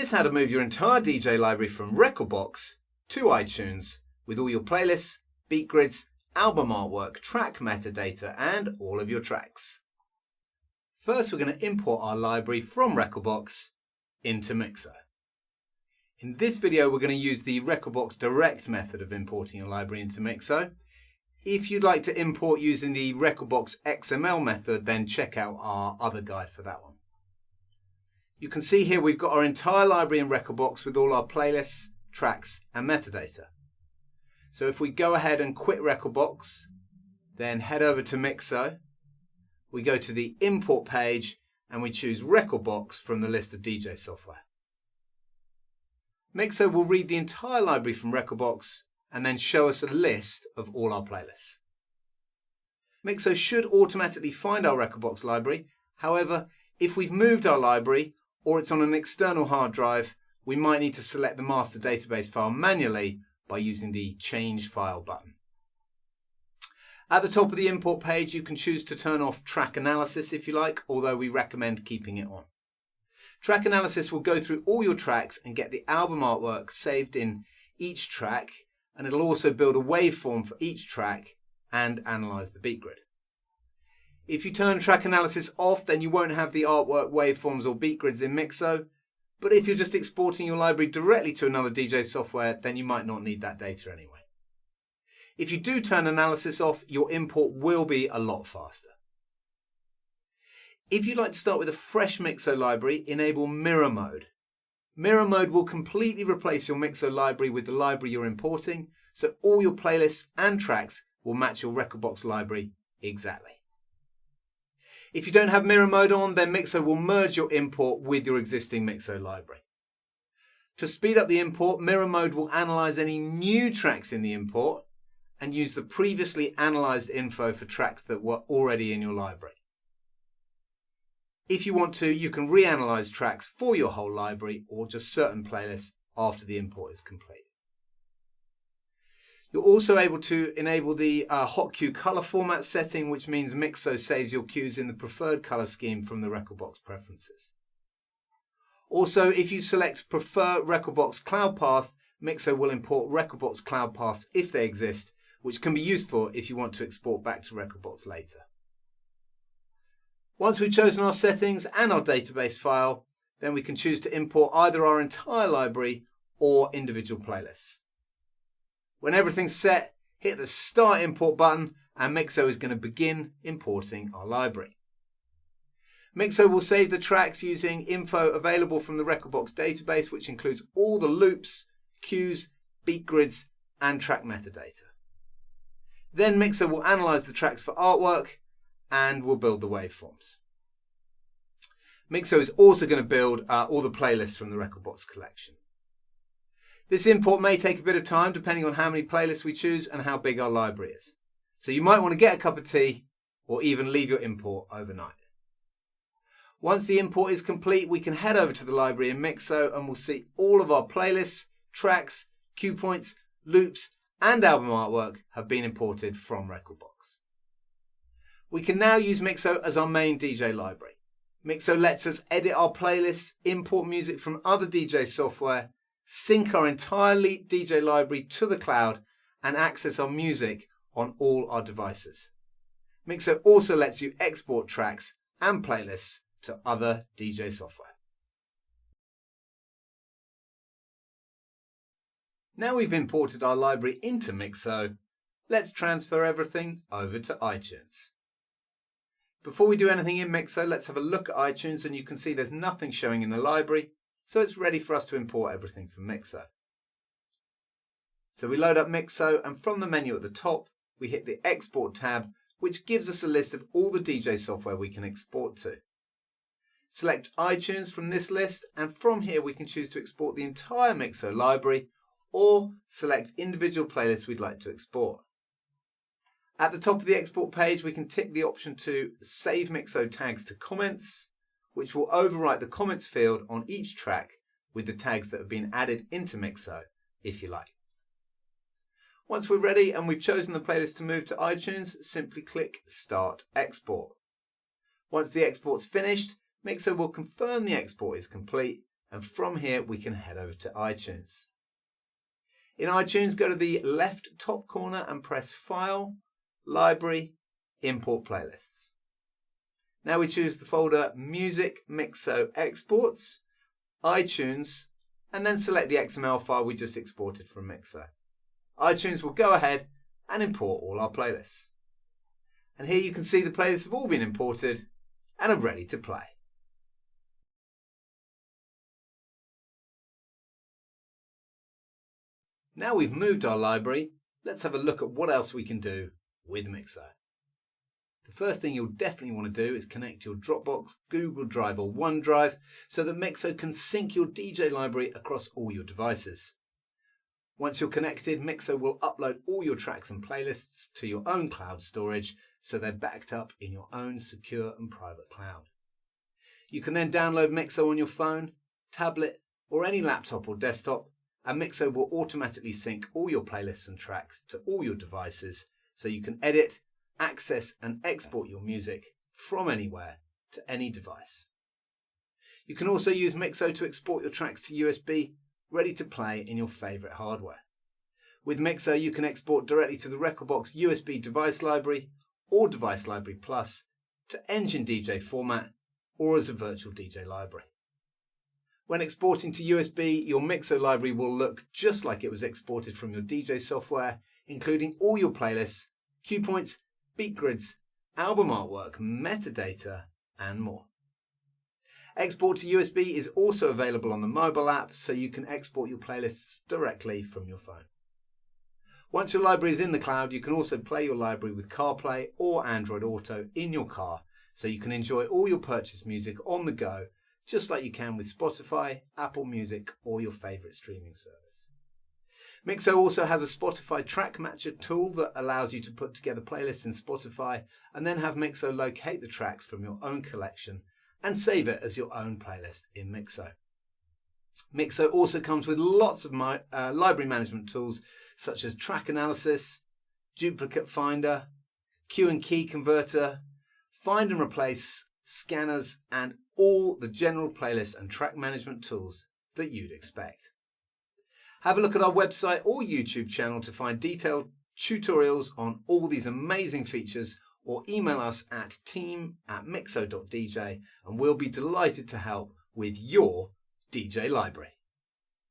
Here's how to move your entire DJ library from RekordBox to iTunes with all your playlists, beat grids, album artwork, track metadata and all of your tracks. First we're going to import our library from RekordBox into MIXO. In this video we're going to use the RekordBox direct method of importing your library into MIXO. If you'd like to import using the RekordBox XML method, then check out our other guide for that one. You can see here we've got our entire library in RekordBox with all our playlists, tracks and metadata. So if we go ahead and quit RekordBox, then head over to MIXO, we go to the import page and we choose RekordBox from the list of DJ software. MIXO will read the entire library from RekordBox and then show us a list of all our playlists. MIXO should automatically find our RekordBox library. However, if we've moved our library or it's on an external hard drive, we might need to select the master database file manually by using the Change File button. At the top of the import page, you can choose to turn off track analysis if you like, although we recommend keeping it on. Track analysis will go through all your tracks and get the album artwork saved in each track, and it'll also build a waveform for each track and analyze the beat grid. If you turn track analysis off, then you won't have the artwork, waveforms or beat grids in MIXO, but if you're just exporting your library directly to another DJ software, then you might not need that data anyway. If you do turn analysis off, your import will be a lot faster. If you'd like to start with a fresh MIXO library, enable mirror mode. Mirror mode will completely replace your MIXO library with the library you're importing, so all your playlists and tracks will match your RekordBox library exactly. If you don't have mirror mode on, then MIXO will merge your import with your existing MIXO library. To speed up the import, mirror mode will analyze any new tracks in the import and use the previously analyzed info for tracks that were already in your library. If you want to, you can reanalyze tracks for your whole library or just certain playlists after the import is complete. You're also able to enable the hot cue color format setting, which means MIXO saves your cues in the preferred color scheme from the RekordBox preferences. Also, if you select Prefer RekordBox Cloud Path, MIXO will import RekordBox Cloud Paths if they exist, which can be useful if you want to export back to RekordBox later. Once we've chosen our settings and our database file, then we can choose to import either our entire library or individual playlists. When everything's set, hit the Start Import button and MIXO is going to begin importing our library. MIXO will save the tracks using info available from the RekordBox database, which includes all the loops, cues, beat grids and track metadata. Then MIXO will analyze the tracks for artwork and will build the waveforms. MIXO is also going to build all the playlists from the RekordBox collection. This import may take a bit of time depending on how many playlists we choose and how big our library is. So you might want to get a cup of tea or even leave your import overnight. Once the import is complete, we can head over to the library in MIXO and we'll see all of our playlists, tracks, cue points, loops and album artwork have been imported from RekordBox. We can now use MIXO as our main DJ library. MIXO lets us edit our playlists, import music from other DJ software, sync our entire DJ library to the cloud and access our music on all our devices. MIXO also lets you export tracks and playlists to other DJ software. Now we've imported our library into MIXO, let's transfer everything over to iTunes. Before we do anything in MIXO, let's have a look at iTunes and you can see there's nothing showing in the library, so it's ready for us to import everything from MIXO. So we load up MIXO and from the menu at the top, we hit the Export tab, which gives us a list of all the DJ software we can export to. Select iTunes from this list and from here we can choose to export the entire MIXO library or select individual playlists we'd like to export. At the top of the export page, we can tick the option to save MIXO tags to comments, which will overwrite the comments field on each track with the tags that have been added into MIXO, if you like. Once we're ready and we've chosen the playlist to move to iTunes, simply click Start Export. Once the export's finished, MIXO will confirm the export is complete And from here, we can head over to iTunes. In iTunes, go to the left top corner and press File, Library, Import Playlists. Now we choose the folder Music MIXO Exports, iTunes, and then select the XML file we just exported from MIXO. iTunes will go ahead and import all our playlists. And here you can see the playlists have all been imported and are ready to play. Now we've moved our library, let's have a look at what else we can do with MIXO. The first thing you'll definitely want to do is connect your Dropbox, Google Drive or OneDrive so that MIXO can sync your DJ library across all your devices. Once you're connected, MIXO will upload all your tracks and playlists to your own cloud storage so they're backed up in your own secure and private cloud. You can then download MIXO on your phone, tablet or any laptop or desktop, and MIXO will automatically sync all your playlists and tracks to all your devices so you can edit, access and export your music from anywhere to any device. You can also use MIXO to export your tracks to USB, ready to play in your favourite hardware. With MIXO you can export directly to the RekordBox USB device library or Device Library Plus, to Engine DJ format or as a virtual DJ library. When exporting to USB, your MIXO library will look just like it was exported from your DJ software, including all your playlists, cue points, beat grids, album artwork, metadata, and more. Export to USB is also available on the mobile app, so you can export your playlists directly from your phone. Once your library is in the cloud, you can also play your library with CarPlay or Android Auto in your car, so you can enjoy all your purchased music on the go, just like you can with Spotify, Apple Music, or your favourite streaming service. MIXO also has a Spotify track matcher tool that allows you to put together playlists in Spotify and then have MIXO locate the tracks from your own collection and save it as your own playlist in MIXO. MIXO also comes with lots of library management tools such as track analysis, duplicate finder, cue and key converter, find and replace, scanners, and all the general playlist and track management tools that you'd expect. Have a look at our website or YouTube channel to find detailed tutorials on all these amazing features, or email us at team@mixo.dj and we'll be delighted to help with your DJ library.